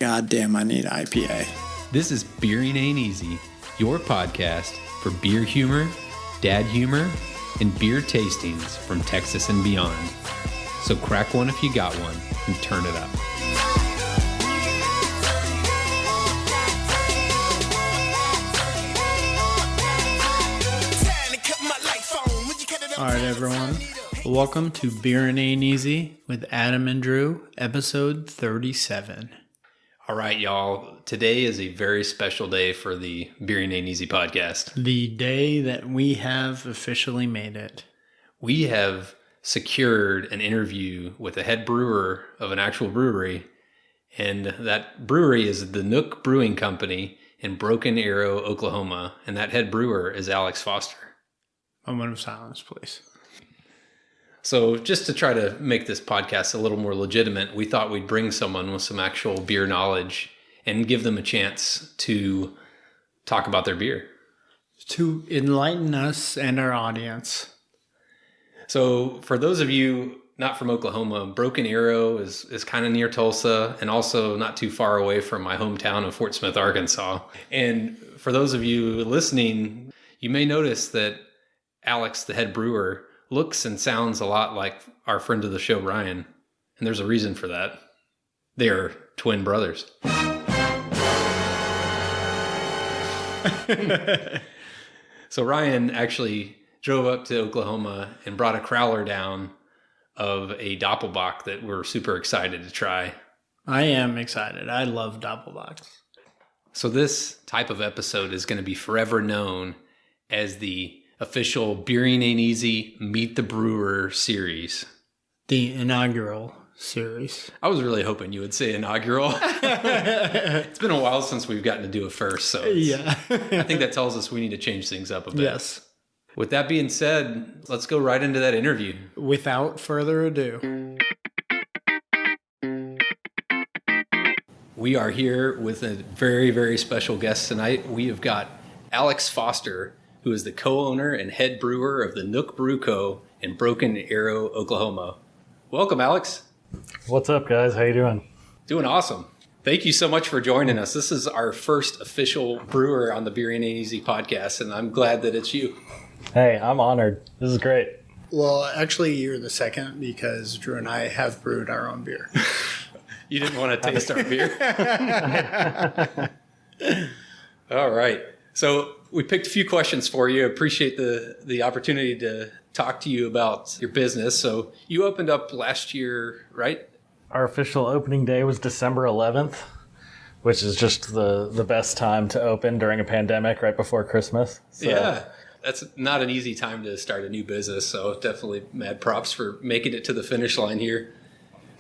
God damn, I need IPA. This is Beering Ain't Easy, your podcast for beer humor, dad humor, and beer tastings from Texas and beyond. So crack one if you got one and turn it up. All right, everyone. Welcome to Beering Ain't Easy with Adam and Drew, episode 37. All right, y'all. Today is a very special day for the Beering Ain't Easy podcast. The day that we have officially made it. We have secured an interview with a head brewer of an actual brewery, and that brewery is the Nook Brewing Company in Broken Arrow, Oklahoma, and that head brewer is Alex Foster. A moment of silence, please. So just to try to make this podcast a little more legitimate, we thought we'd bring someone with some actual beer knowledge and give them a chance to talk about their beer. To enlighten us and our audience. So for those of you not from Oklahoma, Broken Arrow is kind of near Tulsa and also not too far away from my hometown of Fort Smith, Arkansas. And for those of you listening, you may notice that Alex, the head brewer, looks and sounds a lot like our friend of the show, Ryan. And there's a reason for that. They are twin brothers. So Ryan actually drove up to Oklahoma and brought a crowler down of a Dopplebock that we're super excited to try. I am excited. I love Dopplebocks. So this type of episode is going to be forever known as the official Beering Ain't Easy Meet the Brewer series. The inaugural series. I was really hoping you would say inaugural. It's been a while since we've gotten to do it first, so yeah. I think that tells us we need to change things up a bit. Yes. With that being said, let's go right into that interview. Without further ado. We are here with a very, very special guest tonight. We have got Alex Foster, who is the co-owner and head brewer of the Nook Brew Co. in Broken Arrow, Oklahoma. Welcome, Alex. What's up, guys? How you doing? Doing awesome. Thank you so much for joining us. This is our first official brewer on the Beering Ain't Easy podcast, and I'm glad that it's you. Hey, I'm honored. This is great. Well, actually, you're the second because Drew and I have brewed our own beer. You didn't want to taste our beer? All right. So we picked a few questions for you. Appreciate the opportunity to talk to you about your business. So you opened up last year, right? Our official opening day was December 11th, which is just the best time to open during a pandemic right before Christmas. So. Yeah. That's not an easy time to start a new business. So definitely mad props for making it to the finish line here.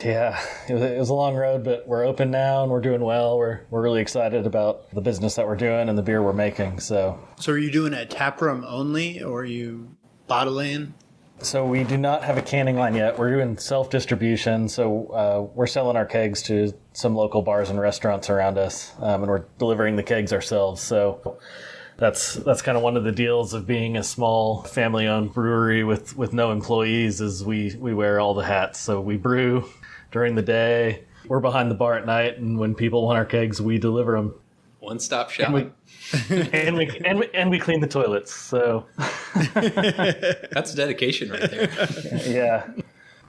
Yeah, it was a long road, but we're open now and we're doing well. We're really excited about the business that we're doing and the beer we're making. So are you doing it taproom only, or are you bottling? So we do not have a canning line yet. We're doing self-distribution. So we're selling our kegs to some local bars and restaurants around us, and we're delivering the kegs ourselves. So that's kind of one of the deals of being a small family-owned brewery with no employees is we wear all the hats. So we brew during the day. We're behind the bar at night, and when people want our kegs, we deliver them. One-stop shop. And we clean the toilets. So that's dedication right there. Yeah,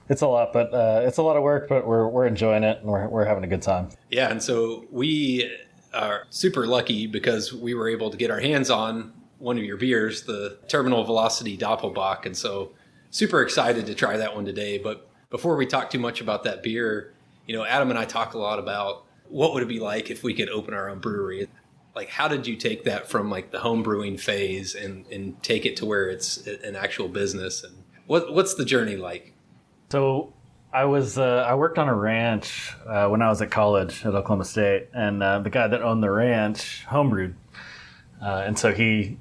it's a lot, but it's a lot of work. But we're enjoying it, and we're having a good time. Yeah, and so we are super lucky because we were able to get our hands on one of your beers, the Terminal Velocity Dopplebock, and so super excited to try that one today. But before we talk too much about that beer, Adam and I talk a lot about what would it be like if we could open our own brewery. Like, how did you take that from like the home brewing phase and take it to where it's an actual business? And what's the journey like? So I worked on a ranch when I was at college at Oklahoma State, and the guy that owned the ranch homebrewed, and so he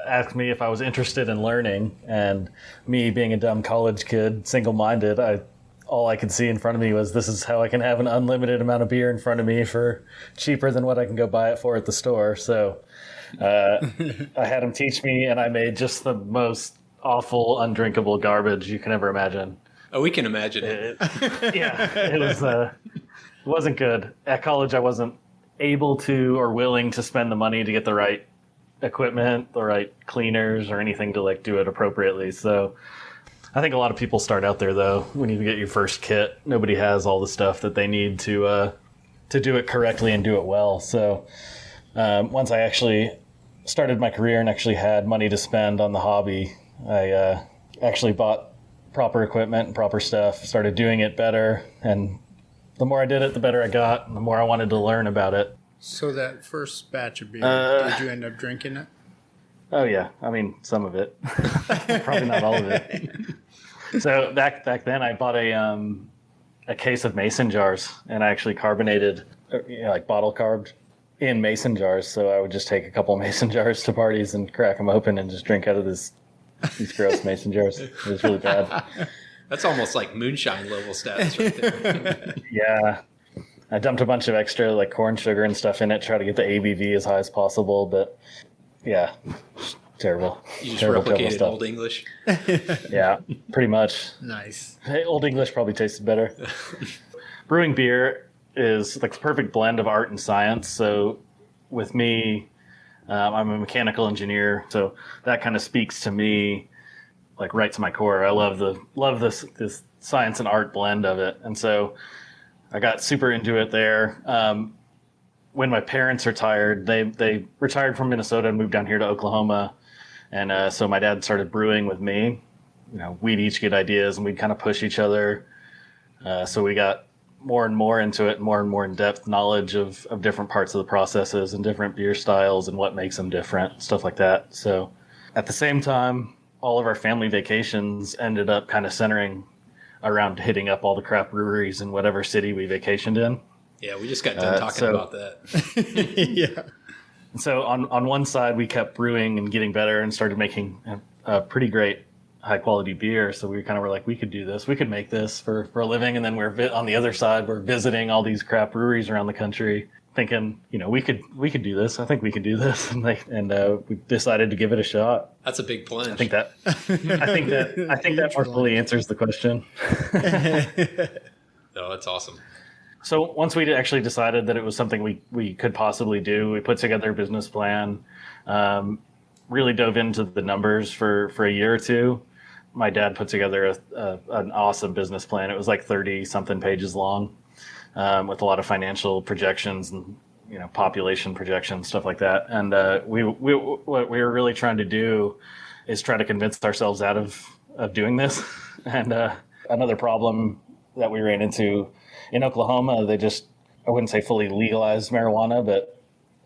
asked me if I was interested in learning, and me being a dumb college kid, single-minded, all I could see in front of me was this is how I can have an unlimited amount of beer in front of me for cheaper than what I can go buy it for at the store. So I had him teach me, and I made just the most awful, undrinkable garbage you can ever imagine. Oh, we can imagine it. Yeah, it was wasn't good. At college, I wasn't able to or willing to spend the money to get the right equipment, the right cleaners, or anything to like do it appropriately. So I think a lot of people start out there though. When you get your first kit, nobody has all the stuff that they need to do it correctly and do it well. So once I actually started my career and actually had money to spend on the hobby, I actually bought proper equipment and proper stuff, started doing it better, and the more I did it, the better I got, and the more I wanted to learn about it. So that first batch of beer, did you end up drinking it? Oh yeah, I mean some of it, probably not all of it. So back then, I bought a case of mason jars, and I actually carbonated, like bottle carbed in mason jars. So I would just take a couple mason jars to parties and crack them open and just drink out of these gross mason jars. It was really bad. That's almost like moonshine level status right there. Yeah. I dumped a bunch of extra like corn sugar and stuff in it to try to get the ABV as high as possible, but yeah, terrible. You just terrible, replicated terrible Old English? Yeah, pretty much. Nice. Hey, Old English probably tasted better. Brewing beer is like the perfect blend of art and science. So with me, I'm a mechanical engineer, so that kind of speaks to me like right to my core. I love this science and art blend of it, and so I got super into it there. When my parents retired, they retired from Minnesota and moved down here to Oklahoma, and so my dad started brewing with me. We'd each get ideas, and we'd kind of push each other. So we got more and more into it, more and more in-depth knowledge of different parts of the processes and different beer styles and what makes them different, stuff like that. So at the same time, all of our family vacations ended up kind of centering around hitting up all the craft breweries in whatever city we vacationed in. Yeah, we just got done talking about that. Yeah. So on one side, we kept brewing and getting better and started making a pretty great high quality beer. So we kind of were like, we could do this. We could make this for a living. And then on the other side, we're visiting all these craft breweries around the country thinking, we could do this. I think we could do this. And we decided to give it a shot. That's a big plunge. I think that more fully answers the question. No, that's awesome. So once we actually decided that it was something we could possibly do, we put together a business plan, really dove into the numbers for a year or two. My dad put together an awesome business plan. It was like 30-something pages long, with a lot of financial projections and population projections, stuff like that. And what we were really trying to do is try to convince ourselves out of doing this. And another problem that we ran into in Oklahoma, they just, I wouldn't say fully legalized marijuana, but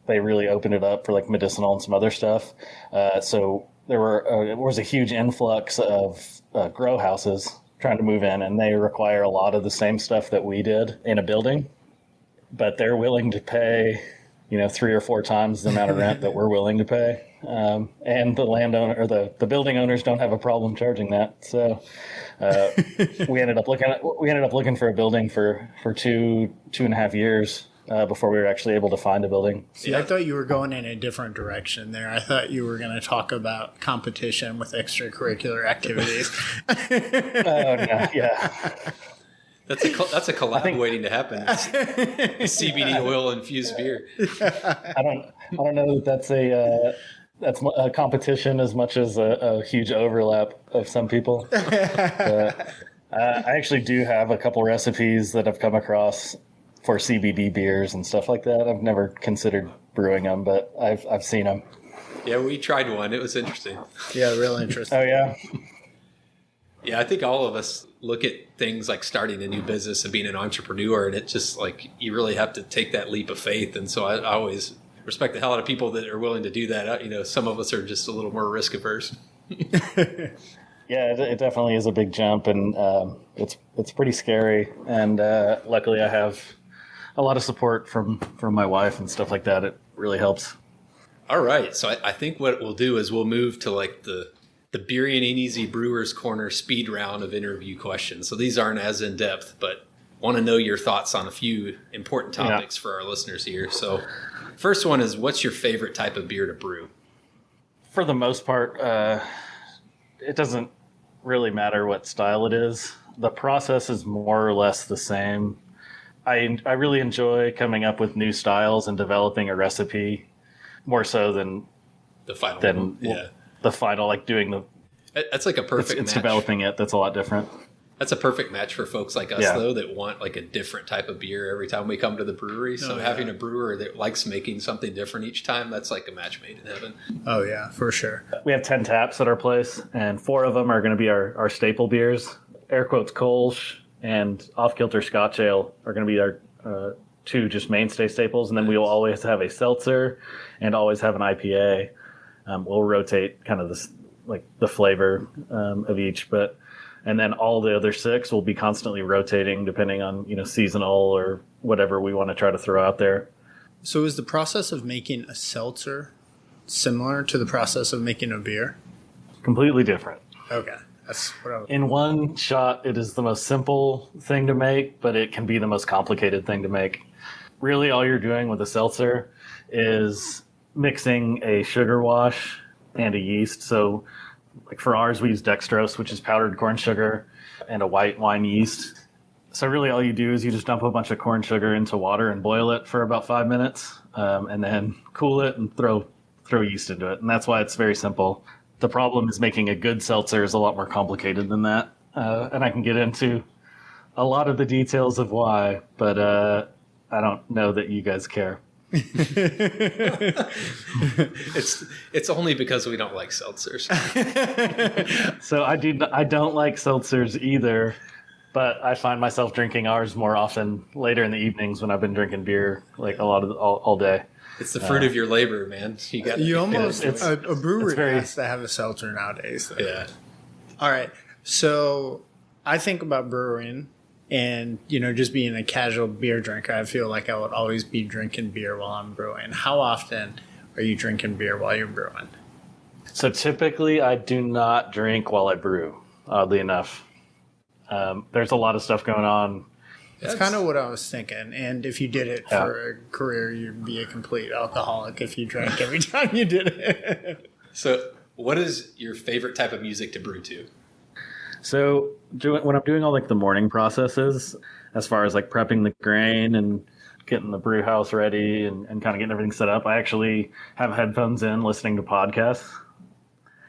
they really opened it up for like medicinal and some other stuff. So there was a huge influx of grow houses trying to move in, and they require a lot of the same stuff that we did in a building, but they're willing to pay, 3 or 4 times the amount of rent that we're willing to pay. And the landowner or the building owners don't have a problem charging that. So we ended up looking for a building for 2.5 years before we were actually able to find a building. See, I thought you were going in a different direction there. I thought you were going to talk about competition with extracurricular activities. Oh no, yeah. That's a collab waiting to happen. CBD oil infused beer. I don't know that that's a competition as much as a huge overlap of some people. But, I actually do have a couple recipes that I've come across for CBD beers and stuff like that. I've never considered brewing them, but I've seen them. Yeah, we tried one. It was interesting. Yeah, real interesting. Oh yeah. Yeah, I think all of us look at things like starting a new business and being an entrepreneur, and it's just like you really have to take that leap of faith. And so I always respect the hell out of people that are willing to do that. Some of us are just a little more risk averse. Yeah, it definitely is a big jump, and it's pretty scary. And luckily, I have a lot of support from my wife and stuff like that. It really helps. All right, so I think what we'll do is we'll move to like the Beery and Ain't Easy Brewers Corner speed round of interview questions. So these aren't as in depth, but want to know your thoughts on a few important topics for our listeners here. So first one is, what's your favorite type of beer to brew? For the most part, it doesn't really matter what style it is. The process is more or less the same. I really enjoy coming up with new styles and developing a recipe more so than The final than one. Yeah. the final, like doing the That's like a perfect it's match. developing it. That's a lot different. That's a perfect match for folks like us, Yeah. though, that want like a different type of beer every time we come to the brewery. So having a brewer that likes making something different each time, that's like a match made in heaven. Oh, yeah, for sure. We have 10 taps at our place, and 4 of them are going to be our staple beers. Air quotes Kolsch and Off Kilter Scotch Ale are going to be our 2 just mainstay staples, and then we will always have a seltzer and always have an IPA. We'll rotate kind of this, like the flavor of each, and then all the other 6 will be constantly rotating depending on seasonal or whatever we want to try to throw out there. So is the process of making a seltzer similar to the process of making a beer? Completely different. Okay. That's what I was... In one shot, it is the most simple thing to make, but it can be the most complicated thing to make. Really, all you're doing with a seltzer is mixing a sugar wash and a yeast. So, like for ours, we use dextrose, which is powdered corn sugar, and a white wine yeast. So really, all you do is you just dump a bunch of corn sugar into water and boil it for about 5 minutes, and then cool it and throw yeast into it. And that's why it's very simple. The problem is making a good seltzer is a lot more complicated than that. And I can get into a lot of the details of why, but I don't know that you guys care. It's only because we don't like seltzers. So I don't like seltzers either, but I find myself drinking ours more often later in the evenings when I've been drinking beer like a lot of all day. It's the fruit of your labor, man. You almost a brewery very... has to have a seltzer nowadays. Though. Yeah. All right. So I think about brewing and, just being a casual beer drinker. I feel like I would always be drinking beer while I'm brewing. How often are you drinking beer while you're brewing? So typically I do not drink while I brew, oddly enough. There's a lot of stuff going on. That's kind of what I was thinking. And if you did it for a career, you'd be a complete alcoholic if you drank every time you did it. So what is your favorite type of music to brew to? So when I'm doing all like the morning processes, as far as like prepping the grain and getting the brew house ready and kind of getting everything set up, I actually have headphones in listening to podcasts.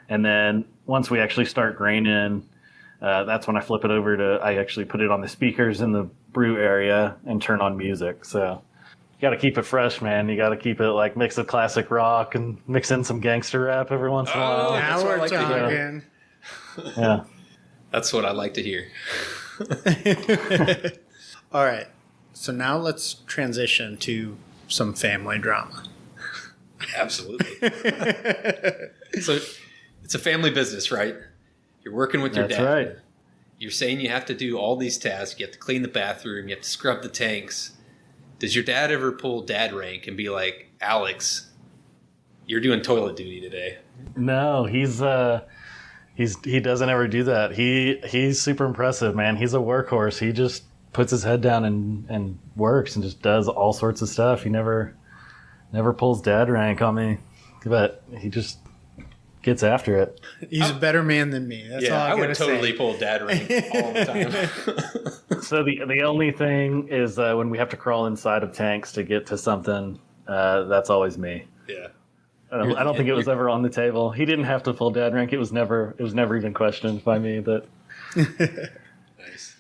And then once we actually start graining, that's when I flip it over I actually put it on the speakers in the brew area and turn on music. So you got to keep it fresh, man. You got to keep it like mix of classic rock and mix in some gangster rap every once in a while. Now we're talking. Yeah. That's what I like to hear. All right. So now let's transition to some family drama. Absolutely. So it's a family business, right? You're working with your dad. That's right. You're saying you have to do all these tasks. You have to clean the bathroom. You have to scrub the tanks. Does your dad ever pull dad rank and be like, Alex, you're doing toilet duty today? No, he doesn't ever do that. He's super impressive, man. He's a workhorse. He just puts his head down and works and just does all sorts of stuff. He never pulls dad rank on me, but he just gets after it. He's a better man than me. That's all I would totally say. pull dad rank all the time. So the only thing is when we have to crawl inside of tanks to get to something, that's always me. Yeah. I don't think it was ever on the table. He didn't have to pull dad rank. It was never even questioned by me. But Nice.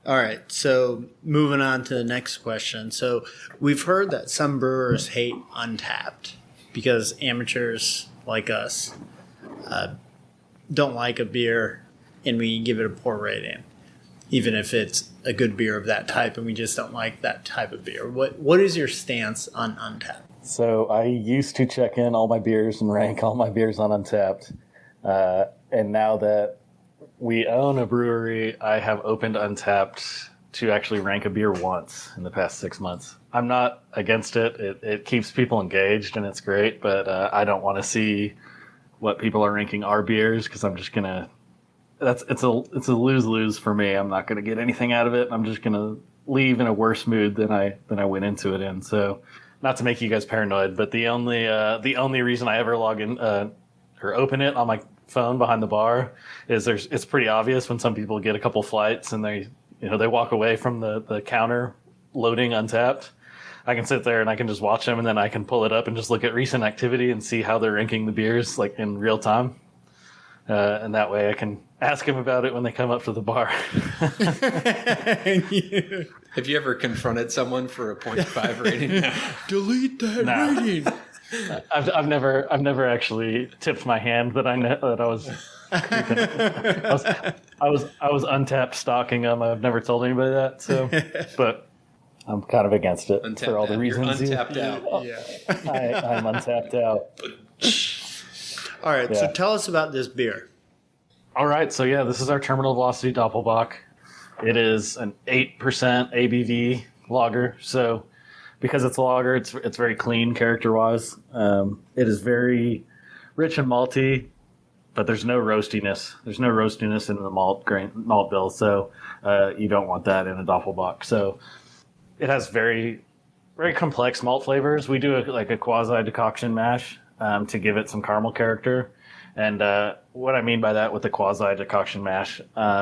All right. So moving on to the next question. So we've heard that some brewers hate Untappd because amateurs like us don't like a beer and we give it a poor rating, even if it's a good beer of that type and we just don't like that type of beer. What is your stance on Untappd? so I used to check in all my beers and rank all my beers on Untappd. And now that we own a brewery, I have opened Untappd to actually rank a beer once in the past 6 months. I'm not against it. It keeps people engaged and it's great, but I don't want to see what people are ranking our beers because I'm just gonna. It's a lose-lose for me. I'm not gonna get anything out of it. I'm just gonna leave in a worse mood than I went into it in. So, not to make you guys paranoid, but the only reason I ever log in or open it on my phone behind the bar is it's pretty obvious when some people get a couple flights and they walk away from the counter loading Untappd, I can sit there and I can just watch them, and then I can pull it up and just look at recent activity and see how they're ranking the beers like in real time. And that way I can ask them about it when they come up to the bar. Have you ever confronted someone for a 0.5 rating? Delete that rating. I've never actually tipped my hand that I was I was Untappd stalking them. I've never told anybody that. So, but I'm kind of against it Untappd for all the reasons. You're Untappd out. Yeah. I'm Untappd out. All right. So tell us about this beer. All right. So this is our Terminal Velocity Dopplebock. It is an 8% ABV lager. So because it's a lager, it's very clean character-wise. It is very rich and malty, but there's no roastiness. There's no roastiness in the malt bill, so you don't want that in a Doppelbock. So it has very, very complex malt flavors. We do a quasi decoction mash to give it some caramel character. And what I mean by that with the quasi decoction mash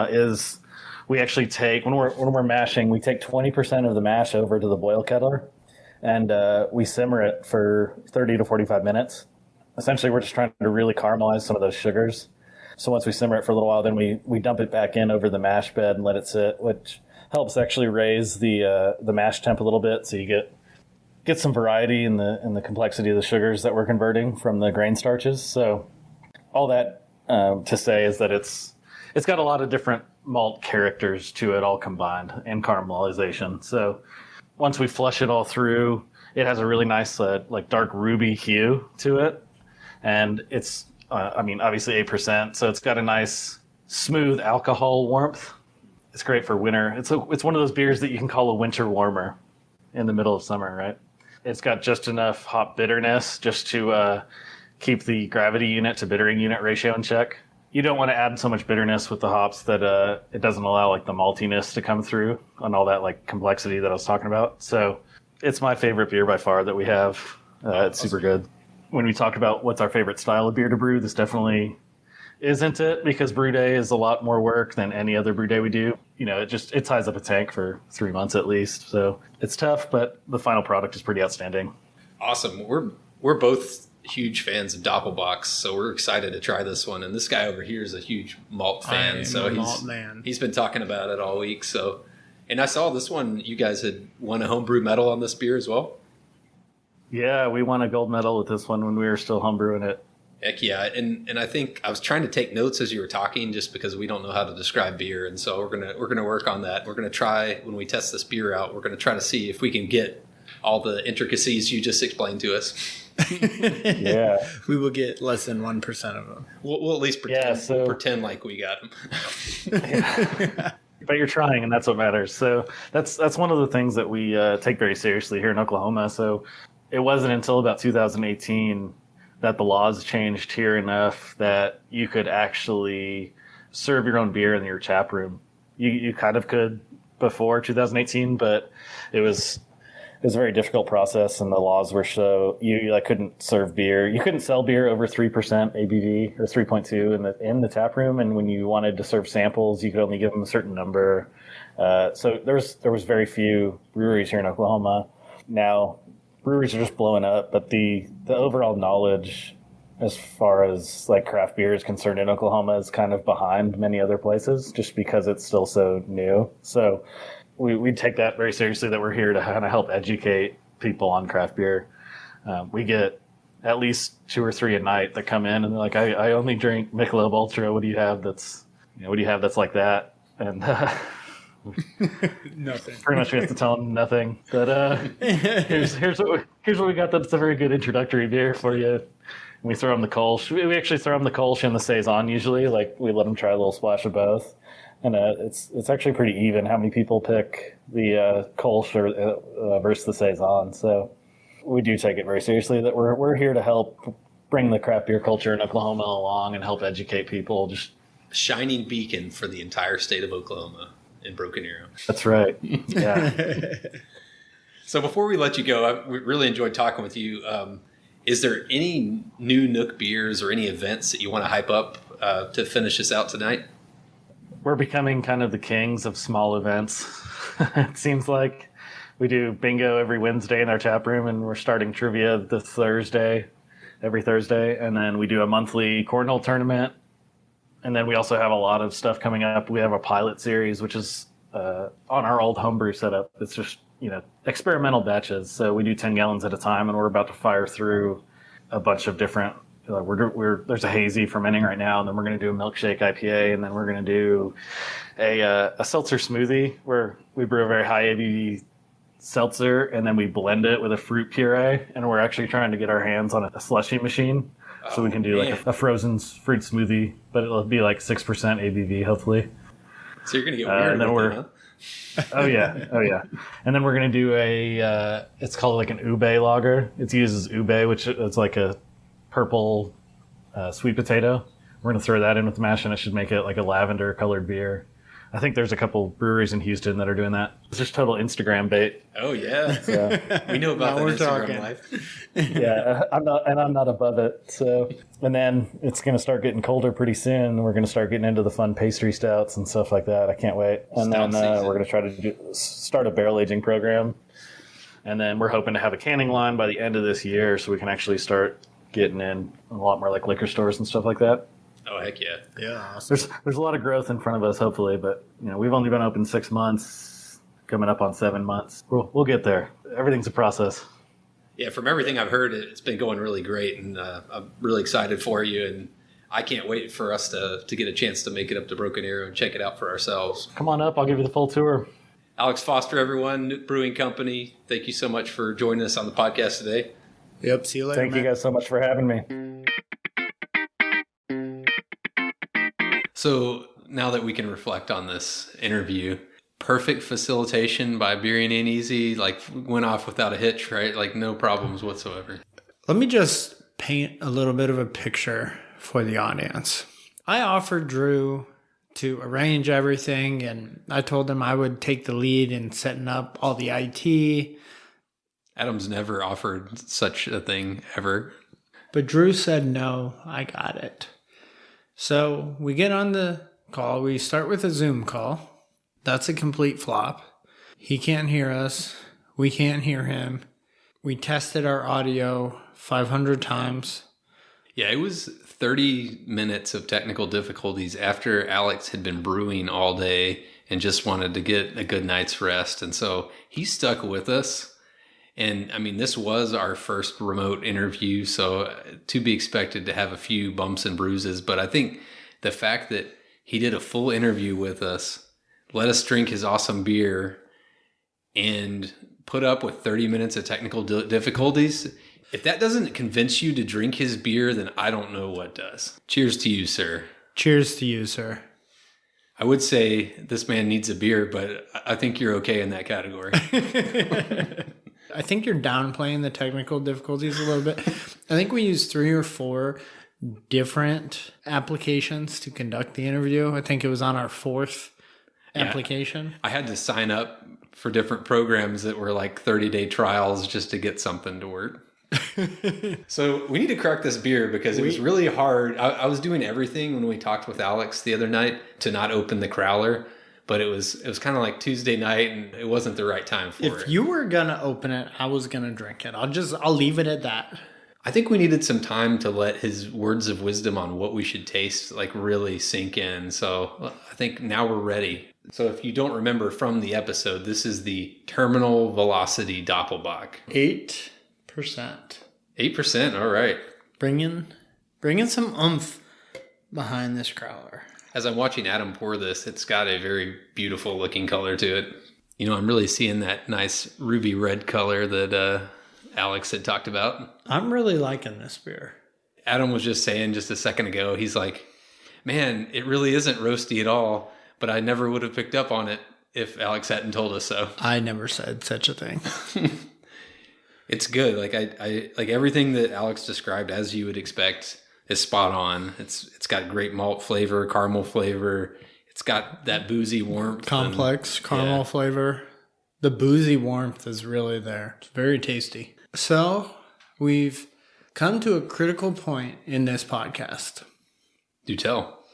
is we actually take when we're mashing, we take 20% of the mash over to the boil kettler, and we simmer it for 30 to 45 minutes. Essentially, we're just trying to really caramelize some of those sugars. So once we simmer it for a little while, then we dump it back in over the mash bed and let it sit, which helps actually raise the mash temp a little bit, so you get some variety in the complexity of the sugars that we're converting from the grain starches. So all that to say is that it's got a lot of different malt characters to it all combined and caramelization. So once we flush it all through, it has a really nice dark ruby hue to it. And it's, obviously 8%, so it's got a nice, smooth alcohol warmth. It's great for winter. It's one of those beers that you can call a winter warmer in the middle of summer, right? It's got just enough hop bitterness just to keep the gravity unit to bittering unit ratio in check. You don't want to add so much bitterness with the hops that it doesn't allow the maltiness to come through on all that complexity that I was talking about. So it's my favorite beer by far that we have. It's super good. When we talk about what's our favorite style of beer to brew, this definitely isn't it, because brew day is a lot more work than any other brew day we do. It ties up a tank for 3 months at least. So it's tough, but the final product is pretty outstanding. Awesome. We're both huge fans of Doppelbocks, so we're excited to try this one. And this guy over here is a huge malt fan, so he's been talking about it all week. So, and I saw this one, you guys had won a homebrew medal on this beer as well. Yeah, we won a gold medal with this one when we were still homebrewing it. Heck yeah. And I think I was trying to take notes as you were talking, just because we don't know how to describe beer. And so we're gonna work on that. We're gonna try, when we test this beer out, we're gonna try to see if we can get all the intricacies you just explained to us. Yeah. We will get less than 1% of them. We'll at least pretend like we got them. Yeah. But you're trying, and that's what matters. So that's one of the things that we take very seriously here in Oklahoma. So it wasn't until about 2018 that the laws changed here enough that you could actually serve your own beer in your tap room. You kind of could before 2018, but it was a very difficult process, and the laws were so you couldn't serve beer. You couldn't sell beer over 3% ABV or 3.2 in the tap room, and when you wanted to serve samples, you could only give them a certain number. So there was very few breweries here in Oklahoma. Now breweries are just blowing up, but the overall knowledge as far as craft beer is concerned in Oklahoma is kind of behind many other places, just because it's still so new. So we take that very seriously, that we're here to kind of help educate people on craft beer. We get at least 2 or 3 a night that come in and they're like, I only drink Michelob Ultra. What do you have that's like that? And Nothing. Pretty much we have to tell them nothing. But here's what we got. That's a very good introductory beer for you. And we throw them the Kolsch. We actually throw them the Kolsch and the Saison usually. We let them try a little splash of both. And it's actually pretty even how many people pick the Kolsch versus the Saison. So we do take it very seriously that we're here to help bring the craft beer culture in Oklahoma along and help educate people. Just shining beacon for the entire state of Oklahoma in Broken Arrow. That's right. Yeah. So before we let you go, we really enjoyed talking with you. Is there any new Nook beers or any events that you want to hype up to finish us out tonight? We're becoming kind of the kings of small events, it seems like. We do bingo every Wednesday in our tap room, and we're starting trivia this Thursday, every Thursday. And then we do a monthly cornhole tournament. And then we also have a lot of stuff coming up. We have a pilot series, which is on our old homebrew setup. It's just, experimental batches. So we do 10 gallons at a time, and we're about to fire through a bunch of different. There's a hazy fermenting right now, and then we're going to do a milkshake IPA, and then we're going to do a seltzer smoothie where we brew a very high ABV seltzer, and then we blend it with a fruit puree, and we're actually trying to get our hands on a slushy machine so we can do like a frozen fruit smoothie, but it'll be like 6% ABV hopefully. So you're going to get weird with it, huh? Oh yeah. And then we're going to do it's called like an Ube lager. It uses ube, which is like a purple sweet potato. We're going to throw that in with the mash, and it should make it like a lavender colored beer. I think there's a couple breweries in Houston that are doing that. It's just total Instagram bait. Oh yeah, so, we know about that Instagram life. Yeah, I'm not above it. So, and then it's going to start getting colder pretty soon. We're going to start getting into the fun pastry stouts and stuff like that. I can't wait. And then we're going to try to start a barrel aging program. And then we're hoping to have a canning line by the end of this year, so we can actually start getting in a lot more like liquor stores and stuff like that. Oh heck yeah! Yeah, awesome. There's a lot of growth in front of us, hopefully, but we've only been open 6 months, coming up on 7 months. We'll get there. Everything's a process. Yeah, from everything I've heard, it's been going really great, and I'm really excited for you. And I can't wait for us to get a chance to make it up to Broken Arrow and check it out for ourselves. Come on up, I'll give you the full tour. Alex Foster, everyone, Nook Brewing Company. Thank you so much for joining us on the podcast today. Yep. See you later. Thank you guys so much for having me. So now that we can reflect on this interview, perfect facilitation by Beering Ain't Easy, like went off without a hitch, right? Like no problems whatsoever. Let me just paint a little bit of a picture for the audience. I offered Drew to arrange everything, and I told him I would take the lead in setting up all the IT. Adam's never offered such a thing ever. But Drew said, no, I got it. So we get on the call. We start with a Zoom call. That's a complete flop. He can't hear us. We can't hear him. We tested our audio 500 times. Yeah, it was 30 minutes of technical difficulties after Alex had been brewing all day and just wanted to get a good night's rest. And so he stuck with us. And I mean, this was our first remote interview, so to be expected to have a few bumps and bruises. But I think the fact that he did a full interview with us, let us drink his awesome beer, and put up with 30 minutes of technical difficulties, if that doesn't convince you to drink his beer, then I don't know what does. Cheers to you, sir. Cheers to you, sir. I would say this man needs a beer, but I think you're okay in that category. I think you're downplaying the technical difficulties a little bit. I think we used 3 or 4 different applications to conduct the interview. I think it was on our 4th application. I had to sign up for different programs that were like 30-day trials just to get something to work. So we need to crack this beer because it was really hard. I was doing everything when we talked with Alex the other night to not open the crowler. But it was kind of like Tuesday night, and it wasn't the right time for it. If you were gonna open it, I was gonna drink it. I'll leave it at that. I think we needed some time to let his words of wisdom on what we should taste like really sink in. So I think now we're ready. So if you don't remember from the episode, this is the Terminal Velocity Dopplebock. 8%. 8%. All right. Bringing some oomph behind this crowler. As I'm watching Adam pour this, it's got a very beautiful looking color to it. I'm really seeing that nice ruby red color that Alex had talked about. I'm really liking this beer. Adam was just saying just a second ago, he's like, man, it really isn't roasty at all, but I never would have picked up on it if Alex hadn't told us so. I never said such a thing. It's good. Like I like everything that Alex described as you would expect is spot on. It's got great malt flavor, caramel flavor. It's got that boozy warmth. Complex caramel flavor. The boozy warmth is really there. It's very tasty. So we've come to a critical point in this podcast. Do tell.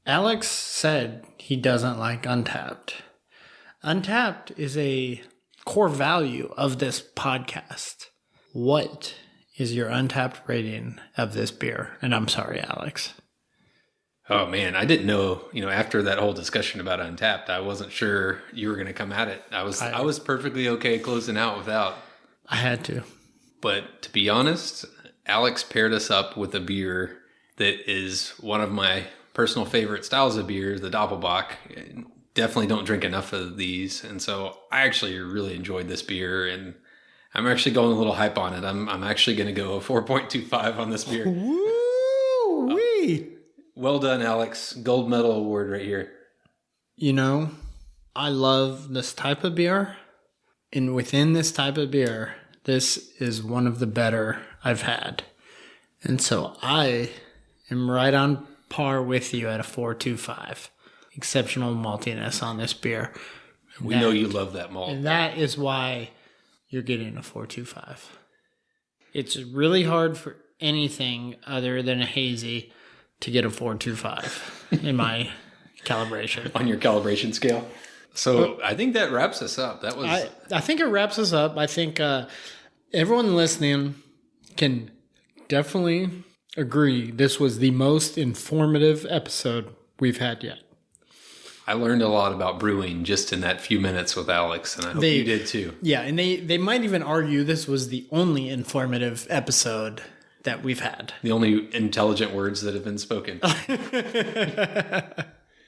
Alex said he doesn't like Untappd. Untappd is a core value of this podcast. What is your Untappd rating of this beer? And I'm sorry, Alex. Oh man, I didn't know, after that whole discussion about Untappd, I wasn't sure you were going to come at it. I was perfectly okay closing out without. I had to. But to be honest, Alex paired us up with a beer that is one of my personal favorite styles of beer, the Dopplebock. Definitely don't drink enough of these. And so I actually really enjoyed this beer, and I'm actually going a little hype on it. I'm actually going to go a 4.25 on this beer. Woo-wee! Well done, Alex. Gold medal award right here. I love this type of beer. And within this type of beer, this is one of the better I've had. And so I am right on par with you at a 4.25. Exceptional maltiness on this beer. We know you love that malt. And that is why you're getting a 4.25. It's really hard for anything other than a hazy to get a 4.25 in my calibration. On your calibration scale. So I think that wraps us up. That was. I think it wraps us up. I think everyone listening can definitely agree this was the most informative episode we've had yet. I learned a lot about brewing just in that few minutes with Alex, and I hope you did too. Yeah, and they might even argue this was the only informative episode that we've had. The only intelligent words that have been spoken.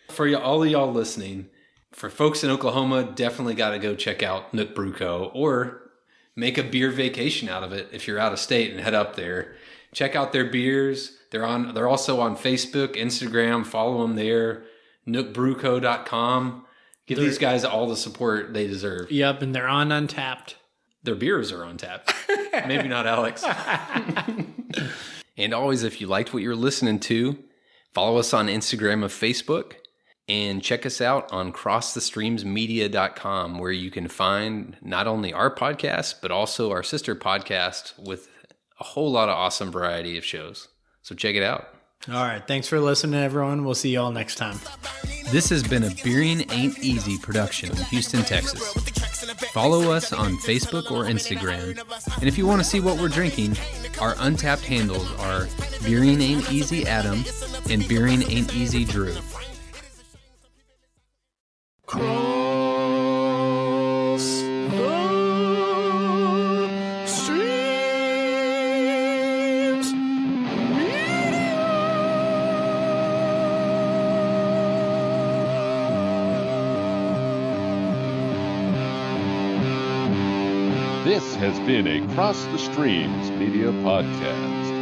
For all of y'all listening, for folks in Oklahoma, definitely got to go check out Nook Brew Co. or make a beer vacation out of it if you're out of state and head up there. Check out their beers. They're also on Facebook, Instagram. Follow them there. NookBrewCo.com. Give these guys all the support they deserve. Yep, and they're on Untappd. Their beers are on tap. Maybe not Alex. And always, if you liked what you're listening to, follow us on Instagram or Facebook, and check us out on CrossTheStreamsMedia.com, where you can find not only our podcast, but also our sister podcast with a whole lot of awesome variety of shows. So check it out. All right. Thanks for listening, everyone. We'll see you all next time. This has been a Beering Ain't Easy production in Houston, Texas. Follow us on Facebook or Instagram. And if you want to see what we're drinking, our Untappd handles are Beering Ain't Easy Adam and Beering Ain't Easy Drew. This has been a Cross the Streams Media Podcast.